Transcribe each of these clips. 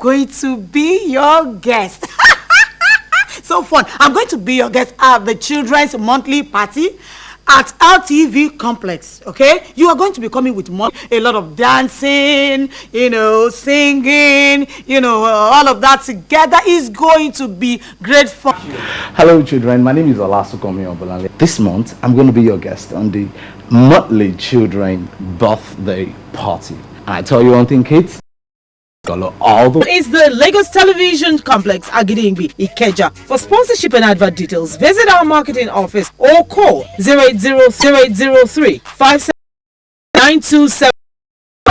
going to be your guest. So fun. I'm going to be your guest at the children's monthly party at LTV complex. Okay, you are going to be coming with a lot of dancing, singing, all of that together is going to be great fun. Hello children, my name is Olasukomi Obolale. This month I'm going to be your guest on the monthly children birthday party. And I tell you one thing, kids, It's the Lagos Television Complex, Agidingbi, Ikeja. For sponsorship and advert details, visit our marketing office or call 08003 57927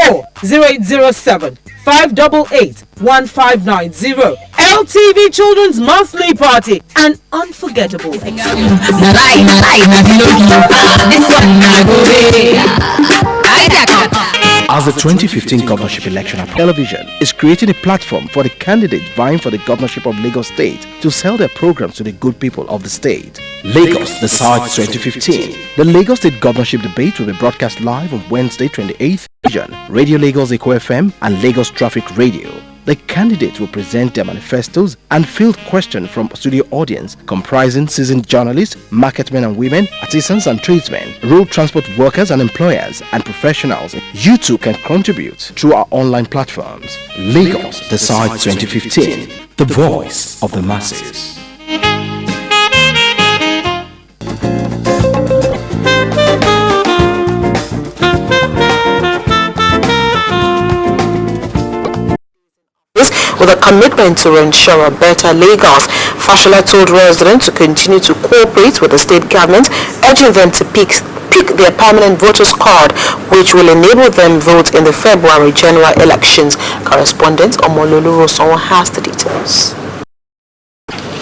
or 0807 588 1590. LTV Children's Monthly Party, an unforgettable As the 2015 governorship election at television is creating a platform for the candidates vying for the governorship of Lagos State to sell their programs to the good people of the state. Lagos Decides 2015. The Lagos State governorship debate will be broadcast live on Wednesday 28th June, Radio Lagos Eco FM and Lagos Traffic Radio. The candidates will present their manifestos and field questions from studio audience comprising seasoned journalists, marketmen and women, artisans and tradesmen, road transport workers and employers, and professionals. You too can contribute through our online platforms. Lagos Decides 2015, the voice of the masses. With a commitment to ensure a better Lagos, Fashola told residents to continue to cooperate with the state government, urging them to pick their permanent voters card, which will enable them vote in the February general elections. Correspondent Omololu Roson has the details.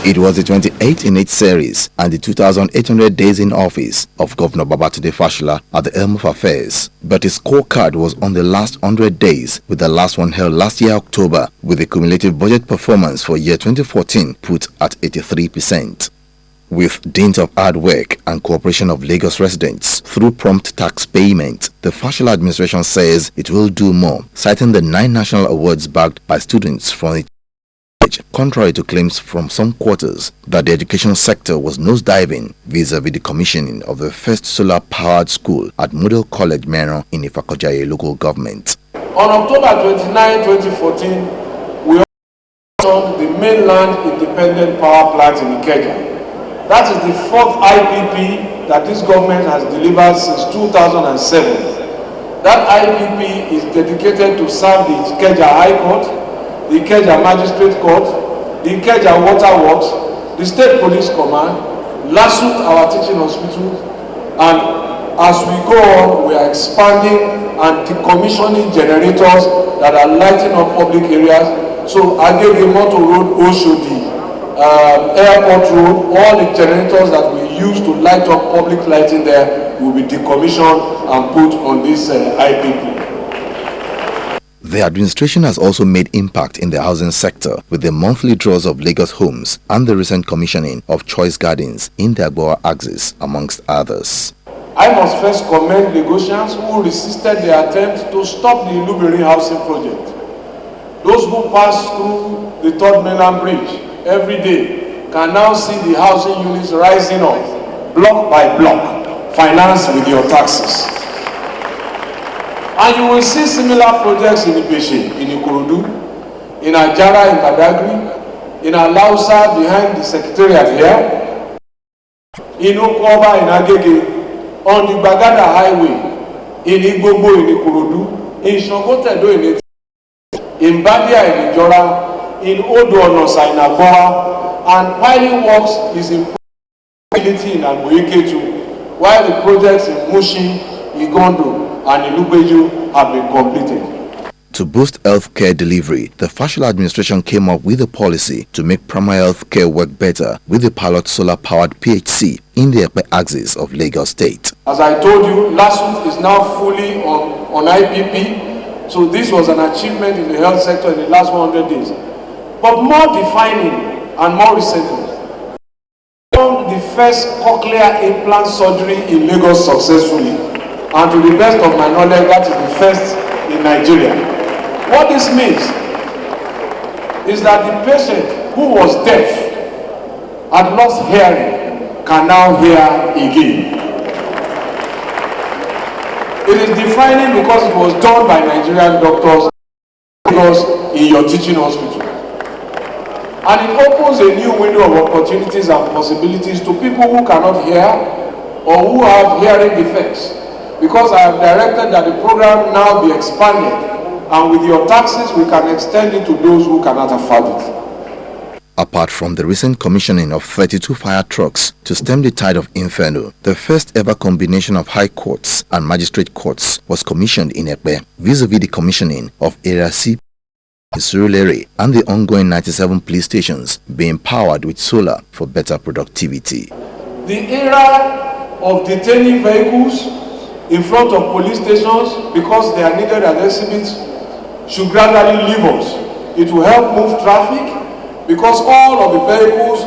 It was the 28th in its series and the 2,800 days in office of Governor Babatunde Fashola at the helm of affairs. But his scorecard was on the last 100 days, with the last one held last year October, with the cumulative budget performance for year 2014 put at 83%. With dint of hard work and cooperation of Lagos residents through prompt tax payment, the Fashola administration says it will do more, citing the 9 national awards backed by students from the contrary to claims from some quarters that the education sector was nosediving vis-a-vis the commissioning of the first solar-powered school at Model College Mero in Ifakojaye local government. On October 29, 2014, we opened the mainland independent power plant in Ikeja. That is the 4th IPP that this government has delivered since 2007. That IPP is dedicated to serve the Ikeja High Court, the Ikeja Magistrate Court, the Ikeja Water Works, the State Police Command, LASUT, our teaching hospital, and as we go on, we are expanding and decommissioning generators that are lighting up public areas. So Agege Motor Road, Oshodi, Airport Road, all the generators that we use to light up public lighting there will be decommissioned and put on this IPP. The administration has also made impact in the housing sector with the monthly draws of Lagos homes and the recent commissioning of choice gardens in the Agboa axis, amongst others. I must first commend Lagosians who resisted the attempt to stop the Ilubiri housing project. Those who pass through the Third Mainland Bridge every day can now see the housing units rising up, block by block, financed with your taxes. And you will see similar projects in Ibeshe, in Ikorodu, in Ajara, in Badagry, in Alausa behind the secretariat here, in Okoba, in Agege, on the Bagada Highway, in Igbobo, in Ikorodu, in Shogotedo, in Badia, in Ijora, in Odo-Onosa, in Agboa, and piling works is in possibility in Agboike too, while the projects in Mushi, Igondo, and Ilubeju have been completed. To boost healthcare delivery, the Fashola administration came up with a policy to make primary healthcare work better with the pilot solar-powered PHC in the upper axis of Lagos State. As I told you, LASUT is now fully on IPP, so this was an achievement in the health sector in the last 100 days. But more defining and more recently, we performed the first cochlear implant surgery in Lagos successfully. And to the best of my knowledge, that is the first in Nigeria. What this means is that the patient who was deaf and lost hearing can now hear again. It is defining because it was done by Nigerian doctors in your teaching hospital. And it opens a new window of opportunities and possibilities to people who cannot hear or who have hearing defects. Because I have directed that the program now be expanded, and with your taxes we can extend it to those who cannot afford it. Apart from the recent commissioning of 32 fire trucks to stem the tide of inferno, the first ever combination of high courts and magistrate courts was commissioned in Ekpe, vis-a-vis the commissioning of Area C in Surulere and the ongoing 97 police stations being powered with solar for better productivity. The era of detaining vehicles in front of police stations because they are needed as exhibits should gradually leave us. It will help move traffic, because all of the vehicles,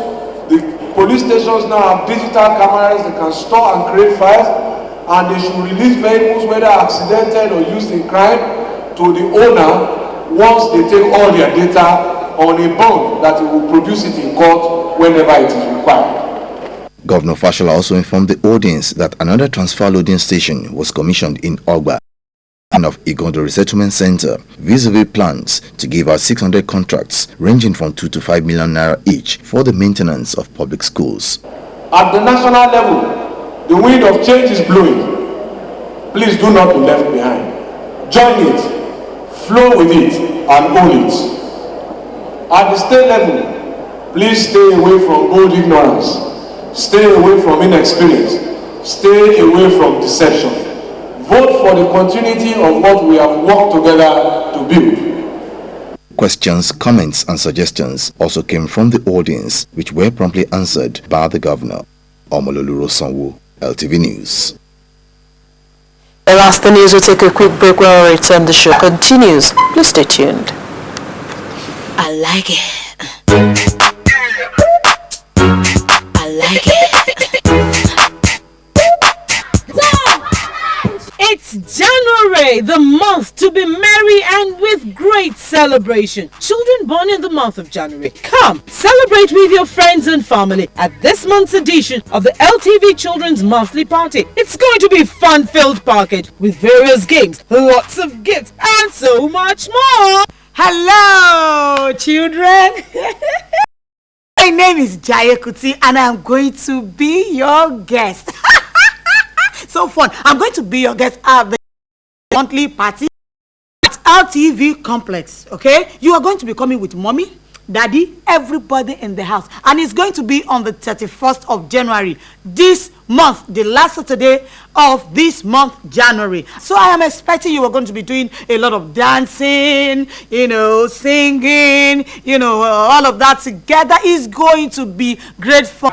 the police stations now have digital cameras that can store and create files, and they should release vehicles, whether accidented or used in crime, to the owner once they take all their data on a bond that he will produce it in court whenever it is required. Governor Fashola also informed the audience that another transfer loading station was commissioned in Ogba and of Igondo Resettlement Center, vis-a-vis plans to give out 600 contracts ranging from 2 to 5 million naira each for the maintenance of public schools. At the national level, the wind of change is blowing. Please do not be left behind. Join it, flow with it, and own it. At the state level, please stay away from bold ignorance. Stay away from inexperience. Stay away from deception. Vote for the continuity of what we have worked together to build. Questions, comments and suggestions also came from the audience, which were promptly answered by the governor. Omololu Sanwo, LTV News. And last the news, will take a quick break. When we return, the show continues. Please stay tuned. I like it. I like it. It's January, the month to be merry and with great celebration. Children born in the month of January, come celebrate with your friends and family at this month's edition of the LTV Children's Monthly Party. It's going to be a fun-filled package with various games, lots of gifts, and so much more. Hello, children. My name is Jaya Kuti, and I'm going to be your guest. So fun. I'm going to be your guest at the monthly party at LTV complex. Okay, you are going to be coming with mommy, daddy, everybody in the house, and it's going to be on the 31st of January this month, the last Saturday of this month, January. So I am expecting you are going to be doing a lot of dancing, singing, all of that together. Is going to be great fun.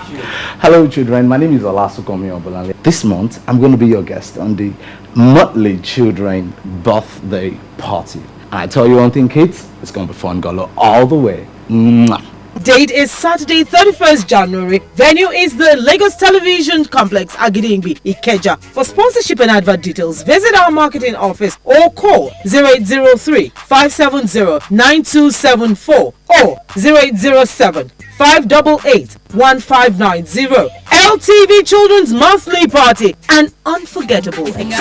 Hello children, my name is Olasukomi Obolale. This month I'm going to be your guest on the monthly children birthday party. And I tell you one thing, kids, it's going to be fun, Golo, all the way. Mwah. Date is Saturday, 31st January. Venue is the Lagos Television Complex, Agidingbi, Ikeja. For sponsorship and advert details, visit our marketing office or call 0803-570-9274 or 0807-588-1590. LTV Children's Monthly Party, an unforgettable experience.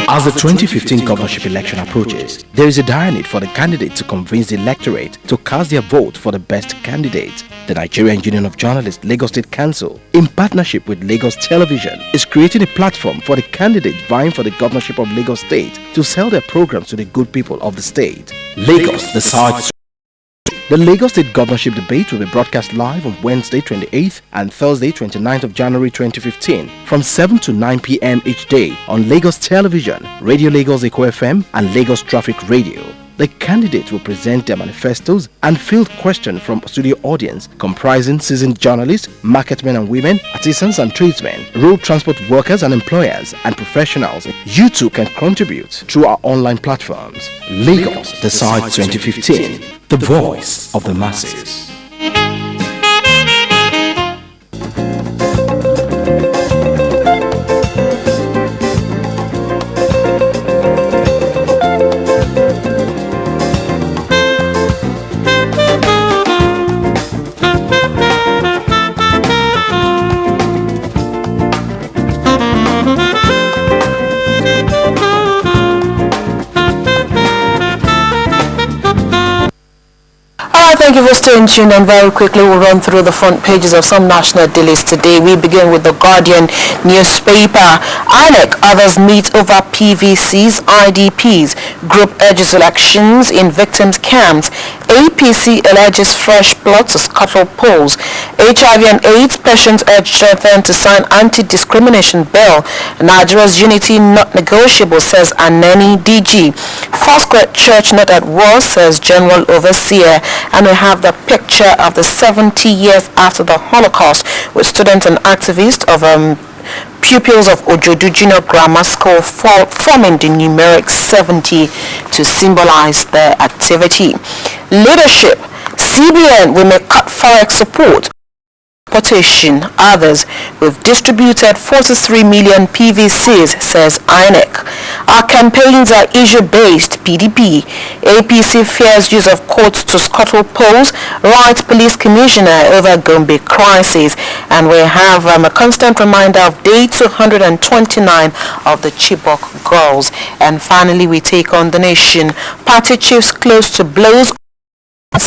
As the 2015 governorship election approaches, there is a dire need for the candidate to convince the electorate to cast their vote for the best candidate. The Nigerian Union of Journalists Lagos State Council, in partnership with Lagos Television, is creating a platform for the candidate vying for the governorship of Lagos State to sell their programs to the good people of the state. Lagos, the South. The Lagos State Governorship debate will be broadcast live on Wednesday 28th and Thursday 29th of January 2015 from 7 to 9 p.m. each day on Lagos Television, Radio Lagos Eco FM and Lagos Traffic Radio. The candidates will present their manifestos and field questions from studio audience comprising seasoned journalists, marketmen and women, artisans and tradesmen, road transport workers and employers, and professionals. You too can contribute through our online platforms. Lagos Decide 2015, the voice of the masses. Thank you for staying tuned, and very quickly we'll run through the front pages of some national dailies today. We begin with the Guardian newspaper. INEC, others meet over PVCs, IDPs. Group urges elections in victims' camps. APC alleges fresh plot to scuttle polls. HIV and AIDS patients urge Jonathan to sign anti-discrimination bill. Nigeria's unity not negotiable, says Aneni DG. Foursquare Church not at war, says General Overseer. And we have the picture of the 70 years after the Holocaust with students and activists of pupils of Ojodu Junior Grammar School forming the numeric 70 to symbolize their activity. Leadership. CBN will make cut forex support. Transportation. Others, we've distributed 43 million PVCs, says INEC. Our campaigns are issue-based, PDP. APC fears use of courts to scuttle polls. Right Police Commissioner over Gombe crisis. And we have a constant reminder of day 229 of the Chibok girls. And finally, we take on the nation. Party chiefs close to blows.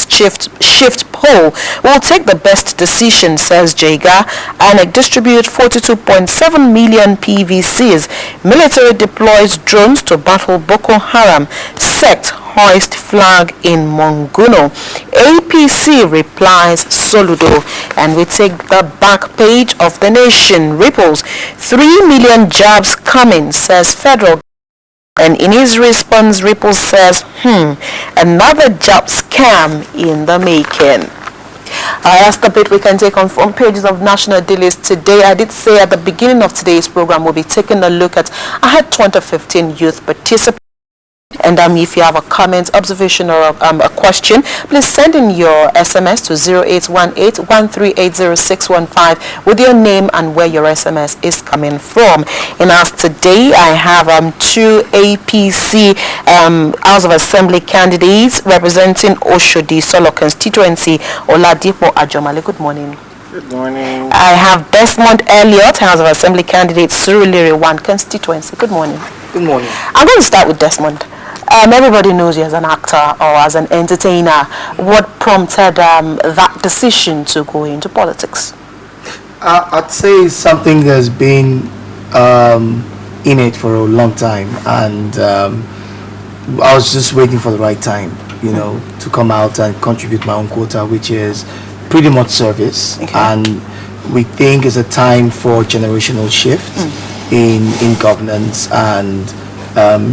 Shift poll will take the best decision, says Jega. INEC distribute 42.7 million PVCs. Military deploys drones to battle Boko Haram. Sect hoist flag in Monguno. APC replies Soludo. And we take the back page of the nation. Ripples. 3 million jobs coming, says federal. And in his response, Ripples says, another job scam in the making. That's the bit we can take on front pages of national dailies today. I did say at the beginning of today's program, we'll be taking a look at AHEAD 2015 youth participation. And if you have a comment, observation, or a question, please send in your SMS to 0818-1380615 with your name and where your SMS is coming from. And as today, I have two APC House of Assembly candidates representing Oshodi Solo constituency. Oladipo Ajomale, good morning. Good morning. I have Desmond Elliott, House of Assembly candidate, Surulere 1 constituency. Good morning. Good morning. I'm going to start with Desmond. Everybody knows you as an actor or as an entertainer. What prompted that decision to go into politics? I'd say it's something that's been in it for a long time, and I was just waiting for the right time, to come out and contribute my own quota, which is pretty much service. Okay. And we think it's a time for generational shift in governance and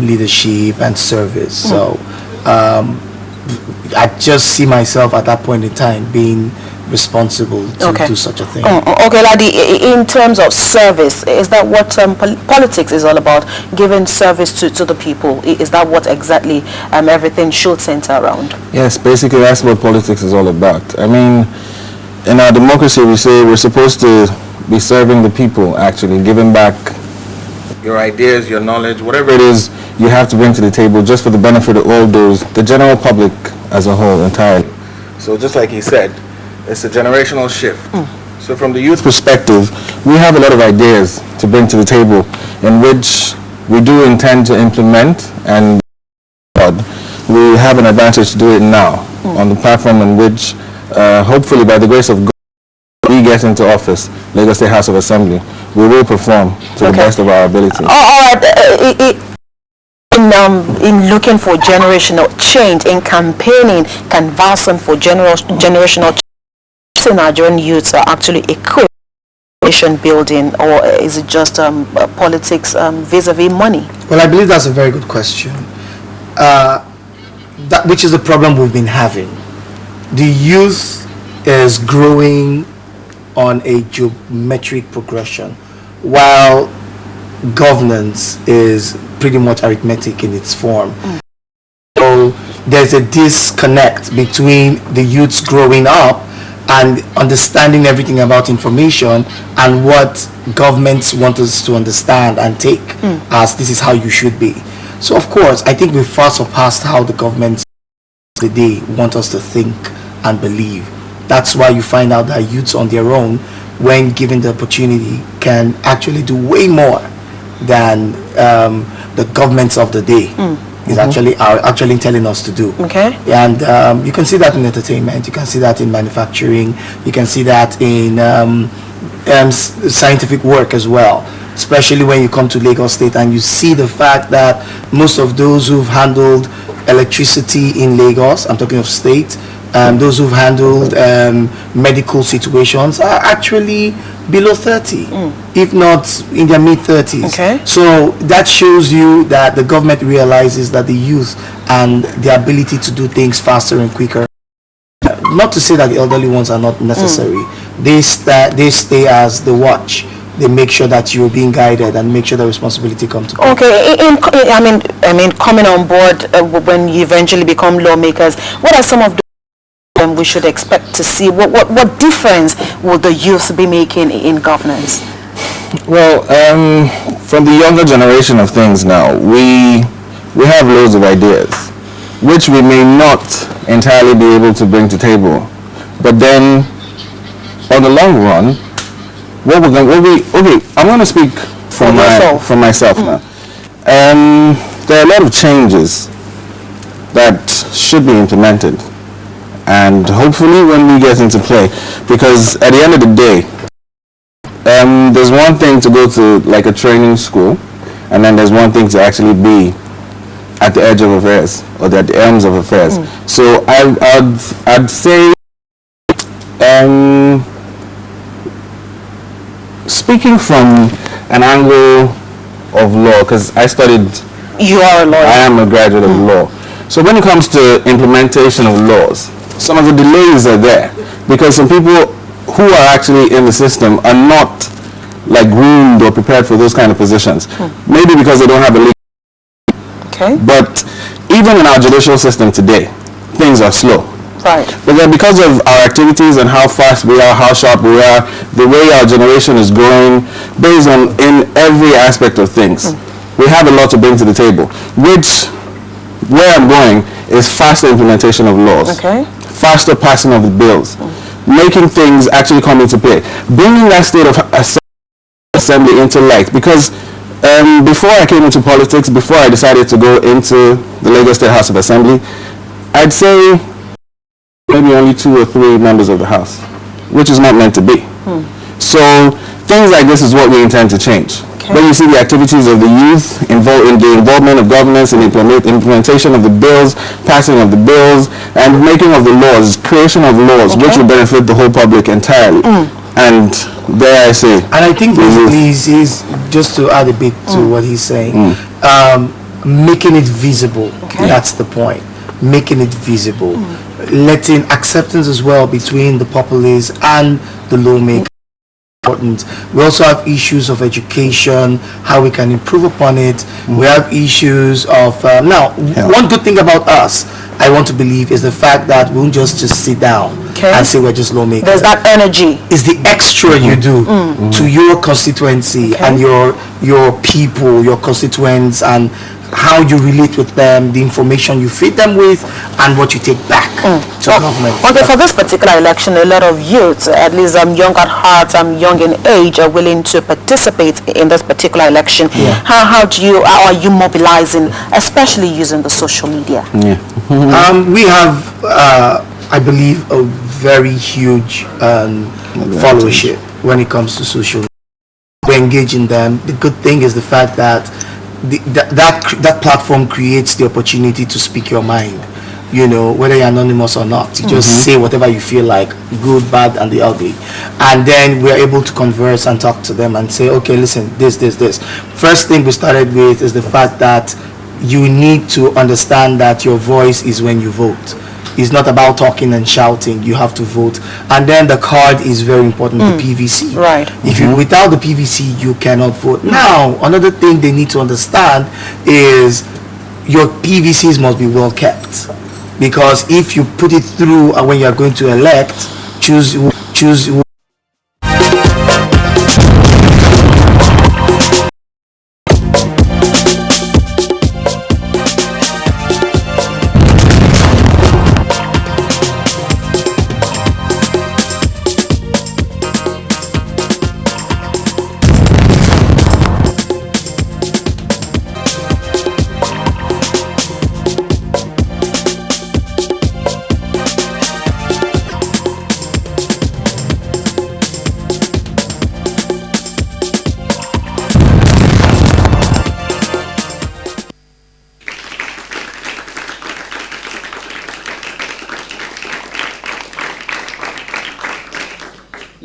leadership and service. So I just see myself at that point in time being responsible to do such a thing. Okay, Ladi, in terms of service, is that what politics is all about? Giving service to the people? Is that what exactly everything should center around? Yes, basically that's what politics is all about. I mean, in our democracy we say we're supposed to be serving the people, actually giving back your ideas, your knowledge, whatever it is you have to bring to the table just for the benefit of all those, the general public as a whole entirely. So just like he said, it's a generational shift. So from the youth perspective, we have a lot of ideas to bring to the table in which we do intend to implement, and we have an advantage to do it now on the platform in which hopefully by the grace of God we get into office, Lagos State House of Assembly, we will perform to the best of our ability. All right. In looking for generational change, in campaigning, canvassing for generational change, Nigerian youths are actually equipped for nation building, or is it just politics vis-a-vis money? Well, I believe that's a very good question. That which is the problem we've been having. The youth is growing on a geometric progression, while governance is pretty much arithmetic in its form. So there's a disconnect between the youths growing up and understanding everything about information and what governments want us to understand and take as this is how you should be. So of course, I think we've far surpassed how the governments today want us to think and believe. That's why you find out that youths on their own, when given the opportunity, can actually do way more than the governments of the day. is actually telling us to do. Okay. And you can see that in entertainment, you can see that in manufacturing, you can see that in scientific work as well, especially when you come to Lagos State and you see the fact that most of those who've handled electricity in Lagos, I'm talking of state, those who've handled medical situations are actually below 30, if not in their mid-30s. Okay. So that shows you that the government realizes that the youth and the ability to do things faster and quicker, not to say that the elderly ones are not necessary, they stay as the watch. They make sure that you're being guided and make sure the responsibility comes to people. Okay, I mean, coming on board when you eventually become lawmakers, what are some of the we should expect to see? What difference will the youth be making in governance? Well, from the younger generation of things now, we have loads of ideas, which we may not entirely be able to bring to table. But then, on the long run, I'm going to speak for myself now. There are a lot of changes that should be implemented, and hopefully when we get into play, because at the end of the day, there's one thing to go to like a training school, and then there's one thing to actually be at the edge of affairs or at the elms of affairs. So I'd say, speaking from an angle of law, because I studied. You are a lawyer. I am a graduate of law. So when it comes to implementation of laws, some of the delays are there because some people who are actually in the system are not like groomed or prepared for those kind of positions. Maybe because they don't have a legal. Okay. But even in our judicial system today, things are slow. Right. But then because of our activities and how fast we are, how sharp we are, the way our generation is growing, based on in every aspect of things, we have a lot to bring to the table, which, where I'm going, is faster implementation of laws, faster passing of the bills, making things actually come into play, bringing that state of assembly into light. Because before I came into politics, before I decided to go into the Lagos State House of Assembly, I'd say maybe only 2 or 3 members of the House, which is not meant to be. So things like this is what we intend to change. When you see the activities of the youth involved in the involvement of governments in implementation of the bills, passing of the bills, and making of the laws, creation of laws, which will benefit the whole public entirely. And there I say. And I think basically is just to add a bit to what he's saying, making it visible. That's the point. Making it visible. Letting acceptance as well between the populace and the lawmakers. Important. We also have issues of education, how we can improve upon it. We have issues of one good thing about us, I want to believe, is the fact that we won't just sit down and say we're just lawmakers. There's that energy. It's the extra you do to your constituency and your people, your constituents, and how you relate with them, the information you feed them with, and what you take back to government. Okay, for this particular election, a lot of youths, at least I'm young at heart, I'm young in age, are willing to participate in this particular election. How are you mobilizing, especially using the social media? We have, I believe, a very huge followership when it comes to social media. We engage in them. The good thing is the fact that that platform creates the opportunity to speak your mind, you know, whether you're anonymous or not. You just say whatever you feel like, good, bad, and the ugly, and then we're able to converse and talk to them and say, okay, listen, this. First thing we started with is the fact that you need to understand that your voice is when you vote. It's not about talking and shouting. You have to vote. And then the card is very important, the PVC. Right. If you without the PVC, you cannot vote. Now, another thing they need to understand is your PVCs must be well kept. Because if you put it through when you are going to elect, choose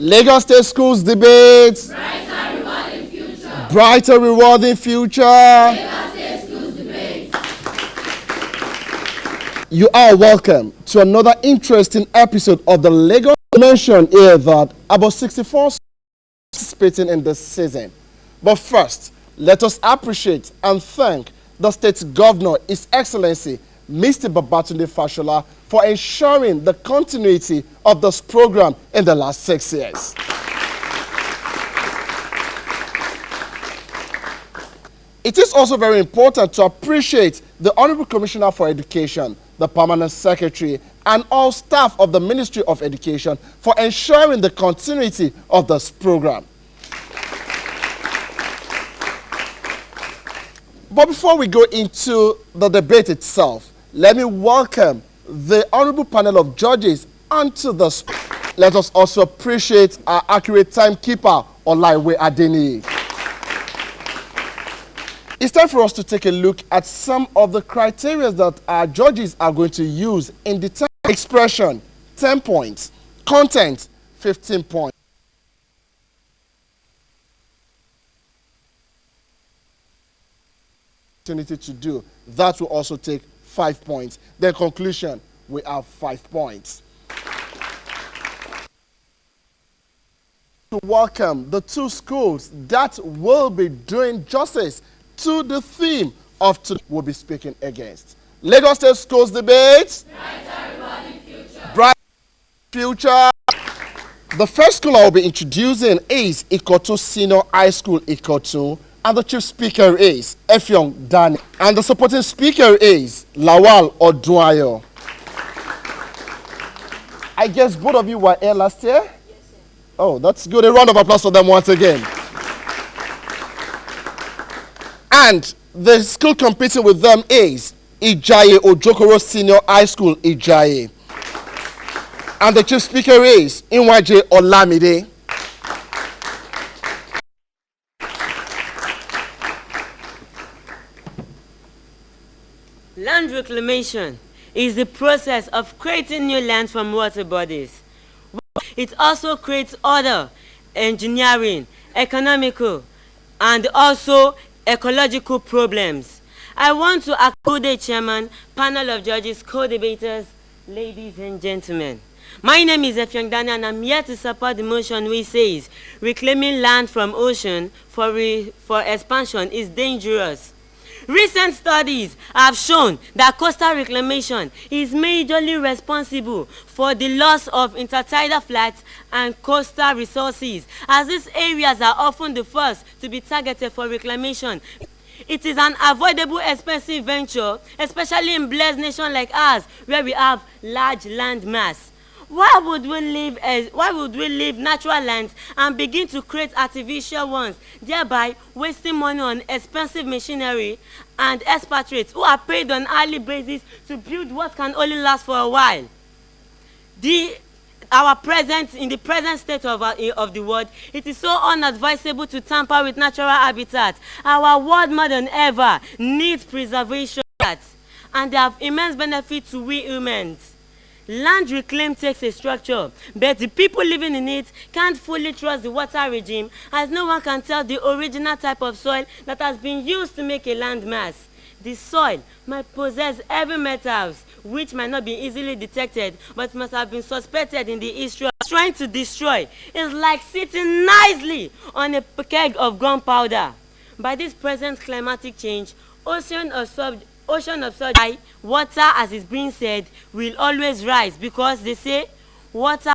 Lagos State Schools Debates. Brighter, rewarding future. Brighter, rewarding future. Lagos State Schools Debates. You are welcome to another interesting episode of the Lagos. Mentioned here that about 64 participating in this season. But first, let us appreciate and thank the state's governor, His Excellency, Mr. Babatunde Fashola, for ensuring the continuity of this program in the last 6 years. It is also very important to appreciate the Honorable Commissioner for Education, the Permanent Secretary, and all staff of the Ministry of Education for ensuring the continuity of this program. But before we go into the debate itself, let me welcome the honorable panel of judges onto this. Let us also appreciate our accurate timekeeper, Olaiwe Adeni. It's time for us to take a look at some of the criteria that our judges are going to use in determining expression, 10 points, content, 15 points. To do that will also take 5 points. Then conclusion, we have 5 points. To welcome the two schools that will be doing justice to the theme of today we'll be speaking against. Lagos State Schools Debates. Brighter, rewarding future. Bright future. The first school I will be introducing is Ikotu Senior High School, Ikotu. And the chief speaker is Effiong Daniel. And the supporting speaker is Lawal Oduayo. I guess both of you were here last year? Yes, sir. Oh, that's good. A round of applause for them once again. And the school competing with them is Ijaye Ojokoro Senior High School, Ijaye. And the chief speaker is Inwaje Olamide. Land reclamation is the process of creating new land from water bodies. It also creates order, engineering, economical, and also ecological problems. I want to accommodate chairman, panel of judges, co-debaters, ladies and gentlemen. My name is Effiong Daniel and I'm here to support the motion which says reclaiming land from ocean for expansion is dangerous. Recent studies have shown that coastal reclamation is majorly responsible for the loss of intertidal flats and coastal resources, as these areas are often the first to be targeted for reclamation. It is an avoidable expensive venture, especially in blessed nation like ours, where we have large land mass. Why would we leave natural lands and begin to create artificial ones, thereby wasting money on expensive machinery and expatriates who are paid on hourly basis to build what can only last for a while? In the present state of the world, it is so unadvisable to tamper with natural habitat. Our world more than ever needs preservation, and they have immense benefit to we humans. Land reclaim takes a structure, but the people living in it can't fully trust the water regime, as no one can tell the original type of soil that has been used to make a land mass. The soil might possess heavy metals, which might not be easily detected, but must have been suspected in the history. Trying to destroy is like sitting nicely on a keg of gunpowder. By this present climatic change, ocean absorbed water, as is being said, will always rise, because they say water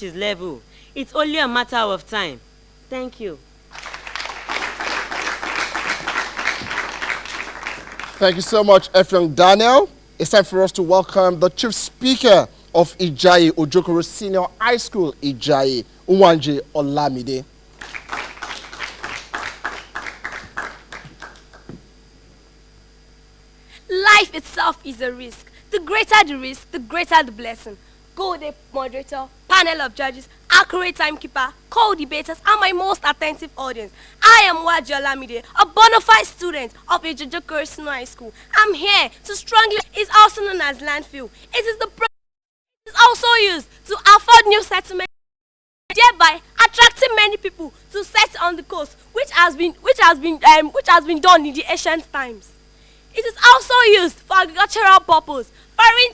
is level. It's only a matter of time. Thank you. Thank you so much, Effiong Daniel. It's time for us to welcome the chief speaker of Ijaye Ojokoro Senior High School, Ijaye, Unwanje Olamide. Life itself is a risk. The greater the risk, the greater the blessing. Co-de moderator, panel of judges, accurate timekeeper, co-debaters, and my most attentive audience. I am Waji Olamide, a bona fide student of Ojokoro Senior High School. I'm here to strongly, it's also known as landfill. It is also used to afford new settlements. many people to set on the coast, which has been done in the ancient times. It is also used for agricultural purpose, foreign